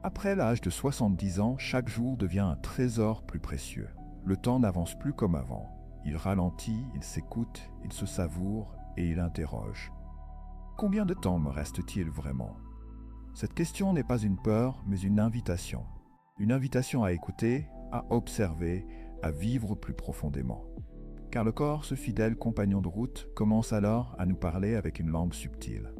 Après l'âge de 70 ans, chaque jour devient un trésor plus précieux. Le temps n'avance plus comme avant. Il ralentit, il s'écoute, il se savoure et il interroge. Combien de temps me reste-t-il vraiment? Cette question n'est pas une peur, mais une invitation. Une invitation à écouter, à observer, à vivre plus profondément. Car le corps, ce fidèle compagnon de route, commence alors à nous parler avec une langue subtile.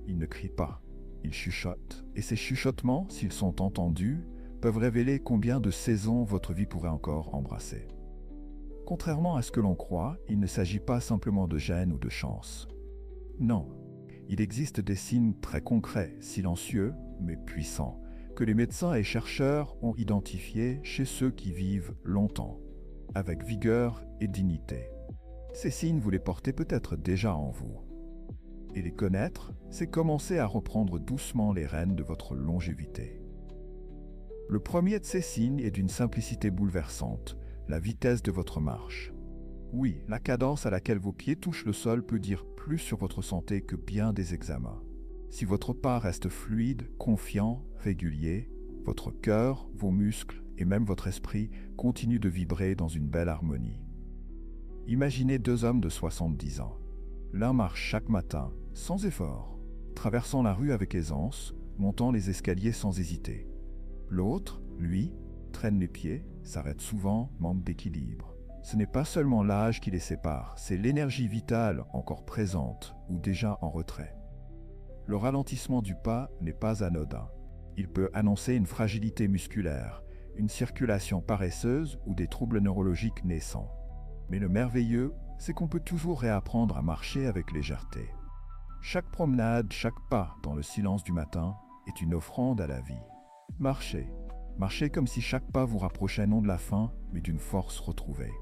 Il ne crie pas, il chuchote. Et ces chuchotements, s'ils sont entendus, peuvent révéler combien de saisons votre vie pourrait encore embrasser. Contrairement à ce que l'on croit, il ne s'agit pas simplement de gêne ou de chance. Non, il existe des signes très concrets, silencieux, mais puissants, que les médecins et chercheurs ont identifiés chez ceux qui vivent longtemps, avec vigueur et dignité. Ces signes, vous les portez peut-être déjà en vous. Et les connaître, c'est commencer à reprendre doucement les rênes de votre longévité. Le premier de ces signes est d'une simplicité bouleversante, la vitesse de votre marche. Oui, la cadence à laquelle vos pieds touchent le sol peut dire plus sur votre santé que bien des examens. Si votre pas reste fluide, confiant, régulier, votre cœur, vos muscles et même votre esprit continuent de vibrer dans une belle harmonie. Imaginez deux hommes de 70 ans. L'un marche chaque matin, sans effort, traversant la rue avec aisance, montant les escaliers sans hésiter. L'autre, lui, traîne les pieds, s'arrête souvent, manque d'équilibre. Ce n'est pas seulement l'âge qui les sépare, c'est l'énergie vitale encore présente ou déjà en retrait. Le ralentissement du pas n'est pas anodin. Il peut annoncer une fragilité musculaire, une circulation paresseuse ou des troubles neurologiques naissants. Mais le merveilleux, c'est qu'on peut toujours réapprendre à marcher avec légèreté. Chaque promenade, chaque pas dans le silence du matin est une offrande à la vie. Marchez. Marchez comme si chaque pas vous rapprochait non de la fin, mais d'une force retrouvée.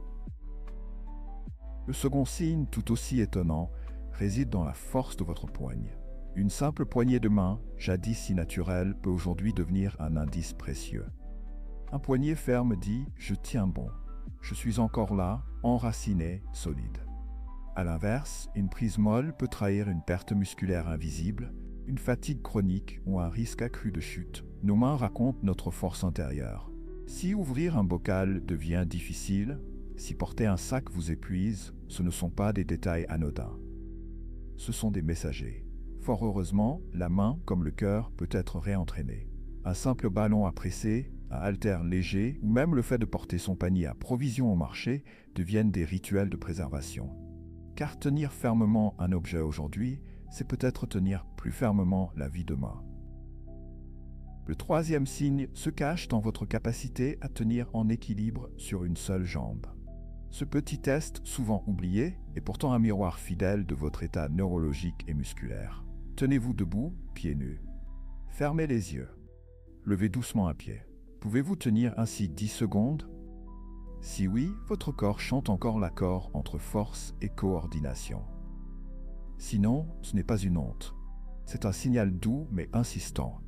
Le second signe, tout aussi étonnant, réside dans la force de votre poigne. Une simple poignée de main, jadis si naturelle, peut aujourd'hui devenir un indice précieux. Un poignet ferme dit « je tiens bon ». Je suis encore là, enraciné, solide. A l'inverse, une prise molle peut trahir une perte musculaire invisible, une fatigue chronique ou un risque accru de chute. Nos mains racontent notre force intérieure. Si ouvrir un bocal devient difficile, si porter un sac vous épuise, ce ne sont pas des détails anodins. Ce sont des messagers. Fort heureusement, la main, comme le cœur, peut être réentraînée. Un simple ballon à presser, un haltère léger ou même le fait de porter son panier à provisions au marché deviennent des rituels de préservation. Car tenir fermement un objet aujourd'hui, c'est peut-être tenir plus fermement la vie demain. Le troisième signe se cache dans votre capacité à tenir en équilibre sur une seule jambe. Ce petit test, souvent oublié, est pourtant un miroir fidèle de votre état neurologique et musculaire. Tenez-vous debout, pieds nus. Fermez les yeux. Levez doucement un pied. Pouvez-vous tenir ainsi 10 secondes? Si oui, votre corps chante encore l'accord entre force et coordination. Sinon, ce n'est pas une honte. C'est un signal doux mais insistant.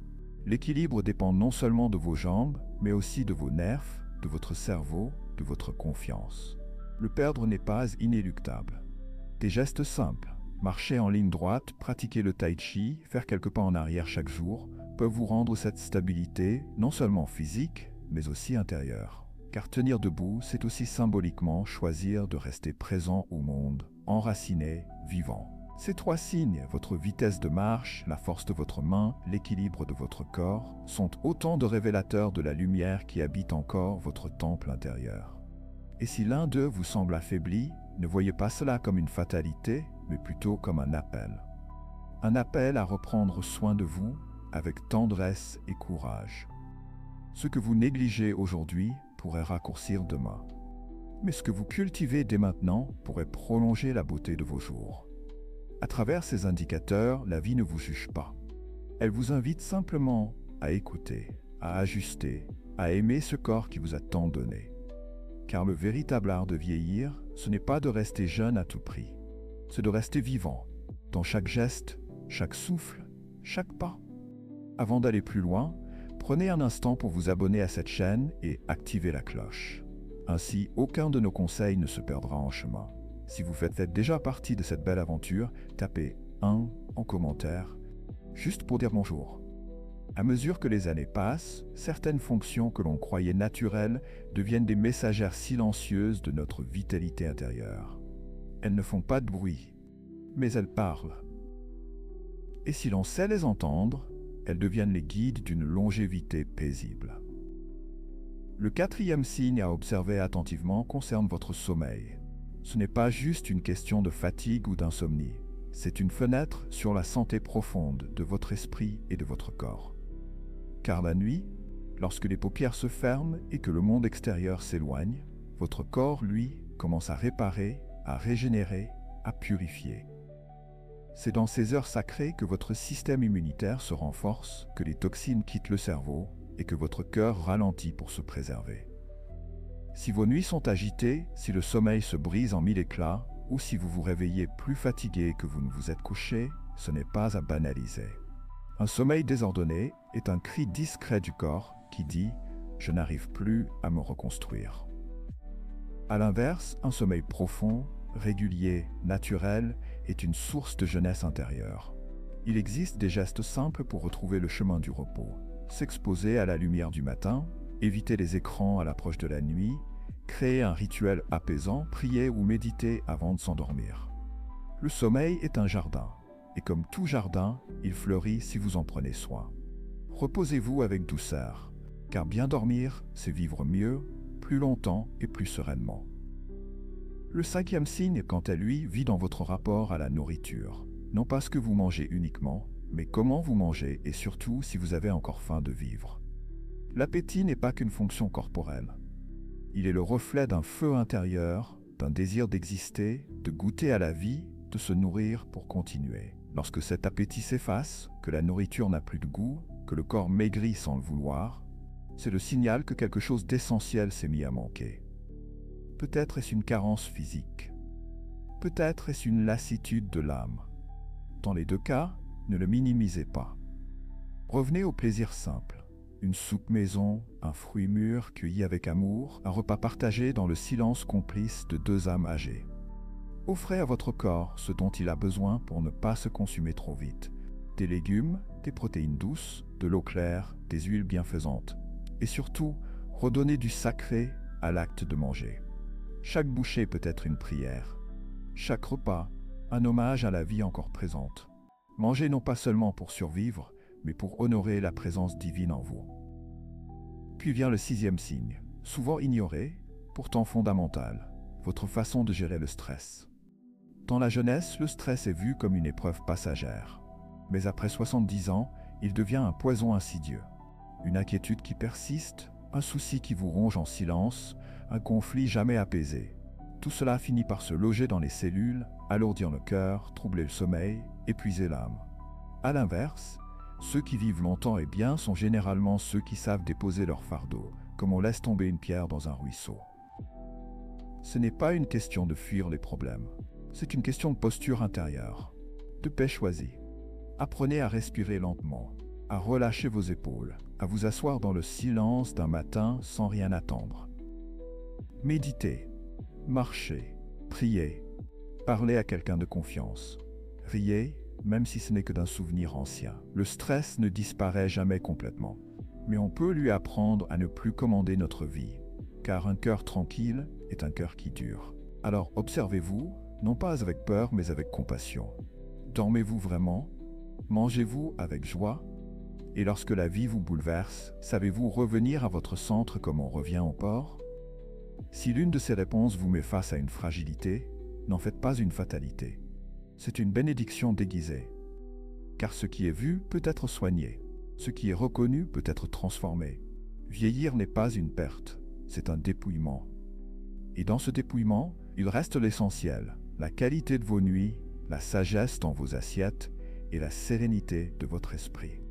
L'équilibre dépend non seulement de vos jambes, mais aussi de vos nerfs, de votre cerveau, de votre confiance. Le perdre n'est pas inéluctable. Des gestes simples, marcher en ligne droite, pratiquer le tai chi, faire quelques pas en arrière chaque jour, peuvent vous rendre cette stabilité, non seulement physique, mais aussi intérieure. Car tenir debout, c'est aussi symboliquement choisir de rester présent au monde, enraciné, vivant. Ces trois signes, votre vitesse de marche, la force de votre main, l'équilibre de votre corps, sont autant de révélateurs de la lumière qui habite encore votre temple intérieur. Et si l'un d'eux vous semble affaibli, ne voyez pas cela comme une fatalité, mais plutôt comme un appel. Un appel à reprendre soin de vous avec tendresse et courage. Ce que vous négligez aujourd'hui pourrait raccourcir demain. Mais ce que vous cultivez dès maintenant pourrait prolonger la beauté de vos jours. À travers ces indicateurs, la vie ne vous juge pas. Elle vous invite simplement à écouter, à ajuster, à aimer ce corps qui vous a tant donné. Car le véritable art de vieillir, ce n'est pas de rester jeune à tout prix. C'est de rester vivant, dans chaque geste, chaque souffle, chaque pas. Avant d'aller plus loin, prenez un instant pour vous abonner à cette chaîne et activer la cloche. Ainsi, aucun de nos conseils ne se perdra en chemin. Si vous faites déjà partie de cette belle aventure, tapez 1 en commentaire, juste pour dire bonjour. À mesure que les années passent, certaines fonctions que l'on croyait naturelles deviennent des messagères silencieuses de notre vitalité intérieure. Elles ne font pas de bruit, mais elles parlent. Et si l'on sait les entendre, elles deviennent les guides d'une longévité paisible. Le quatrième signe à observer attentivement concerne votre sommeil. Ce n'est pas juste une question de fatigue ou d'insomnie, c'est une fenêtre sur la santé profonde de votre esprit et de votre corps. Car la nuit, lorsque les paupières se ferment et que le monde extérieur s'éloigne, votre corps, lui, commence à réparer, à régénérer, à purifier. C'est dans ces heures sacrées que votre système immunitaire se renforce, que les toxines quittent le cerveau et que votre cœur ralentit pour se préserver. Si vos nuits sont agitées, si le sommeil se brise en mille éclats, ou si vous vous réveillez plus fatigué que vous ne vous êtes couché, ce n'est pas à banaliser. Un sommeil désordonné est un cri discret du corps qui dit « je n'arrive plus à me reconstruire ». À l'inverse, un sommeil profond, régulier, naturel est une source de jeunesse intérieure. Il existe des gestes simples pour retrouver le chemin du repos. S'exposer à la lumière du matin, éviter les écrans à l'approche de la nuit, créer un rituel apaisant, prier ou méditer avant de s'endormir. Le sommeil est un jardin. Et comme tout jardin, il fleurit si vous en prenez soin. Reposez-vous avec douceur, car bien dormir, c'est vivre mieux, plus longtemps et plus sereinement. Le cinquième signe, quant à lui, vit dans votre rapport à la nourriture. Non pas ce que vous mangez uniquement, mais comment vous mangez et surtout si vous avez encore faim de vivre. L'appétit n'est pas qu'une fonction corporelle. Il est le reflet d'un feu intérieur, d'un désir d'exister, de goûter à la vie, de se nourrir pour continuer. Lorsque cet appétit s'efface, que la nourriture n'a plus de goût, que le corps maigrit sans le vouloir, c'est le signal que quelque chose d'essentiel s'est mis à manquer. Peut-être est-ce une carence physique. Peut-être est-ce une lassitude de l'âme. Dans les deux cas, ne le minimisez pas. Revenez au plaisir simple. Une soupe maison, un fruit mûr cueilli avec amour, un repas partagé dans le silence complice de deux âmes âgées. Offrez à votre corps ce dont il a besoin pour ne pas se consumer trop vite. Des légumes, des protéines douces, de l'eau claire, des huiles bienfaisantes. Et surtout, redonnez du sacré à l'acte de manger. Chaque bouchée peut être une prière. Chaque repas, un hommage à la vie encore présente. Mangez non pas seulement pour survivre, mais pour honorer la présence divine en vous. Puis vient le sixième signe, souvent ignoré, pourtant fondamental, votre façon de gérer le stress. Dans la jeunesse, le stress est vu comme une épreuve passagère. Mais après 70 ans, il devient un poison insidieux. Une inquiétude qui persiste, un souci qui vous ronge en silence, un conflit jamais apaisé. Tout cela finit par se loger dans les cellules, alourdir le cœur, troubler le sommeil, épuiser l'âme. À l'inverse, ceux qui vivent longtemps et bien sont généralement ceux qui savent déposer leur fardeau, comme on laisse tomber une pierre dans un ruisseau. Ce n'est pas une question de fuir les problèmes. C'est une question de posture intérieure, de paix choisie. Apprenez à respirer lentement, à relâcher vos épaules, à vous asseoir dans le silence d'un matin sans rien attendre. Méditez, marchez, priez, parlez à quelqu'un de confiance. Riez, même si ce n'est que d'un souvenir ancien. Le stress ne disparaît jamais complètement, mais on peut lui apprendre à ne plus commander notre vie, car un cœur tranquille est un cœur qui dure. Alors observez-vous, non pas avec peur, mais avec compassion. Dormez-vous vraiment? Mangez-vous avec joie? Et lorsque la vie vous bouleverse, savez-vous revenir à votre centre comme on revient au port? Si l'une de ces réponses vous met face à une fragilité, n'en faites pas une fatalité. C'est une bénédiction déguisée. Car ce qui est vu peut être soigné. Ce qui est reconnu peut être transformé. Vieillir n'est pas une perte, c'est un dépouillement. Et dans ce dépouillement, il reste l'essentiel, la qualité de vos nuits, la sagesse dans vos assiettes et la sérénité de votre esprit.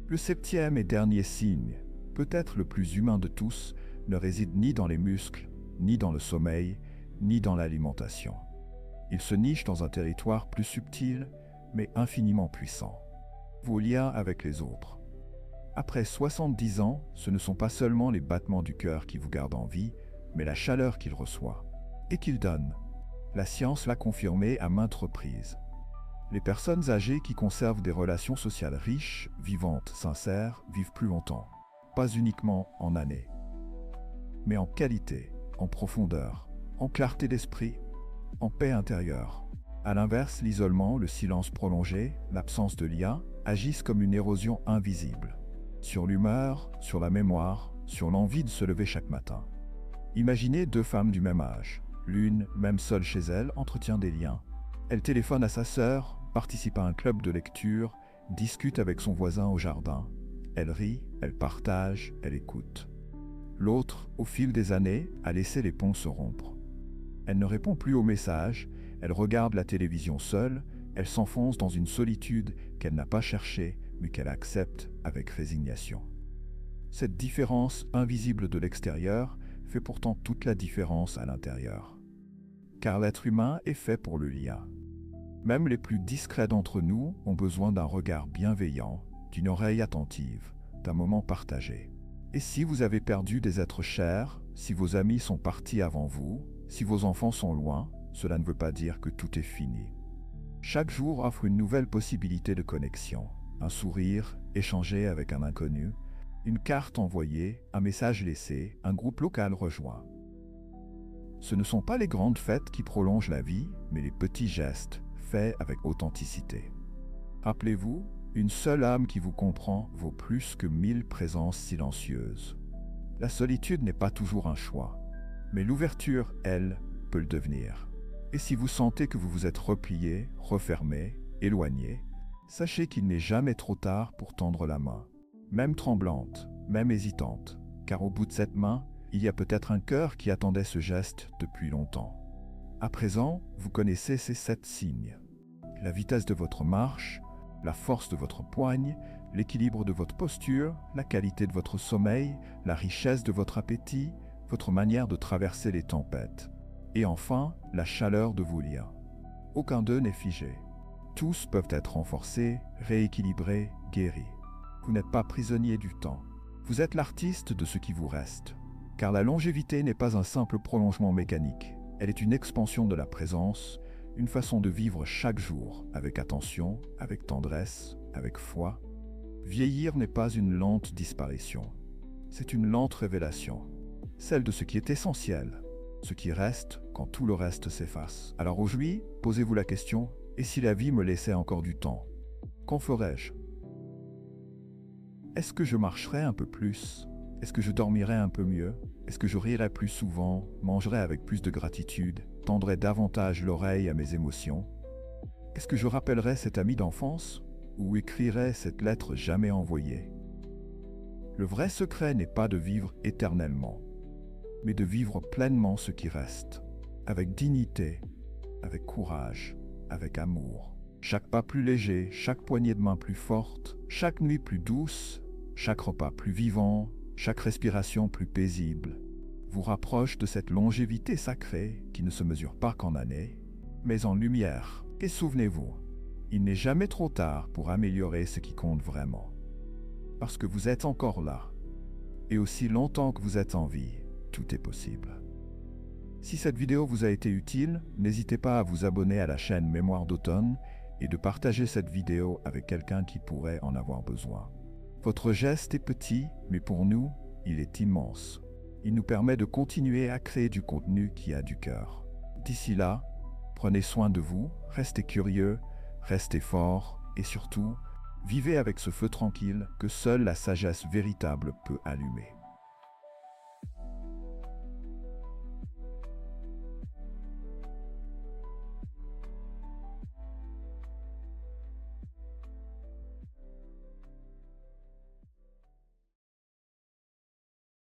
Le septième et dernier signe, peut-être le plus humain de tous, ne réside ni dans les muscles, ni dans le sommeil, ni dans l'alimentation. Il se niche dans un territoire plus subtil, mais infiniment puissant. Vos liens avec les autres. Après 70 ans, ce ne sont pas seulement les battements du cœur qui vous gardent en vie, mais la chaleur qu'il reçoit et qu'il donne. La science l'a confirmé à maintes reprises. Les personnes âgées qui conservent des relations sociales riches, vivantes, sincères, vivent plus longtemps. Pas uniquement en années, mais en qualité, en profondeur, en clarté d'esprit, en paix intérieure. A l'inverse, l'isolement, le silence prolongé, l'absence de lien agissent comme une érosion invisible. Sur l'humeur, sur la mémoire, sur l'envie de se lever chaque matin. Imaginez deux femmes du même âge. L'une, même seule chez elle, entretient des liens. Elle téléphone à sa sœur, participe à un club de lecture, discute avec son voisin au jardin. Elle rit, elle partage, elle écoute. L'autre, au fil des années, a laissé les ponts se rompre. Elle ne répond plus aux messages, elle regarde la télévision seule, elle s'enfonce dans une solitude qu'elle n'a pas cherchée, mais qu'elle accepte avec résignation. Cette différence invisible de l'extérieur fait pourtant toute la différence à l'intérieur. Car l'être humain est fait pour le lien. Même les plus discrets d'entre nous ont besoin d'un regard bienveillant, d'une oreille attentive, d'un moment partagé. Et si vous avez perdu des êtres chers, si vos amis sont partis avant vous, si vos enfants sont loin, cela ne veut pas dire que tout est fini. Chaque jour offre une nouvelle possibilité de connexion. Un sourire, échangé avec un inconnu, une carte envoyée, un message laissé, un groupe local rejoint. Ce ne sont pas les grandes fêtes qui prolongent la vie, mais les petits gestes, faits avec authenticité. Rappelez-vous, une seule âme qui vous comprend vaut plus que 1000 présences silencieuses. La solitude n'est pas toujours un choix, mais l'ouverture, elle, peut le devenir. Et si vous sentez que vous vous êtes replié, refermé, éloigné, sachez qu'il n'est jamais trop tard pour tendre la main. Même tremblante, même hésitante, car au bout de cette main, il y a peut-être un cœur qui attendait ce geste depuis longtemps. À présent, vous connaissez ces 7 signes. La vitesse de votre marche, la force de votre poigne, l'équilibre de votre posture, la qualité de votre sommeil, la richesse de votre appétit, votre manière de traverser les tempêtes. Et enfin, la chaleur de vos liens. Aucun d'eux n'est figé. Tous peuvent être renforcés, rééquilibrés, guéris. Vous n'êtes pas prisonnier du temps. Vous êtes l'artiste de ce qui vous reste. Car la longévité n'est pas un simple prolongement mécanique. Elle est une expansion de la présence, une façon de vivre chaque jour, avec attention, avec tendresse, avec foi. Vieillir n'est pas une lente disparition. C'est une lente révélation. Celle de ce qui est essentiel, ce qui reste quand tout le reste s'efface. Alors aujourd'hui, posez-vous la question, et si la vie me laissait encore du temps? Qu'en ferais-je? Est-ce que je marcherais un peu plus? Est-ce que je dormirais un peu mieux? Est-ce que je rirais plus souvent, mangerais avec plus de gratitude, tendrais davantage l'oreille à mes émotions? Est-ce que je rappellerais cet ami d'enfance ou écrirais cette lettre jamais envoyée? Le vrai secret n'est pas de vivre éternellement, mais de vivre pleinement ce qui reste, avec dignité, avec courage, avec amour. Chaque pas plus léger, chaque poignée de main plus forte, chaque nuit plus douce, chaque repas plus vivant, chaque respiration plus paisible, vous rapproche de cette longévité sacrée qui ne se mesure pas qu'en années, mais en lumière. Et souvenez-vous, il n'est jamais trop tard pour améliorer ce qui compte vraiment. Parce que vous êtes encore là, et aussi longtemps que vous êtes en vie, tout est possible. Si cette vidéo vous a été utile, n'hésitez pas à vous abonner à la chaîne Mémoire d'automne et de partager cette vidéo avec quelqu'un qui pourrait en avoir besoin. Votre geste est petit, mais pour nous, il est immense. Il nous permet de continuer à créer du contenu qui a du cœur. D'ici là, prenez soin de vous, restez curieux, restez forts et surtout, vivez avec ce feu tranquille que seule la sagesse véritable peut allumer.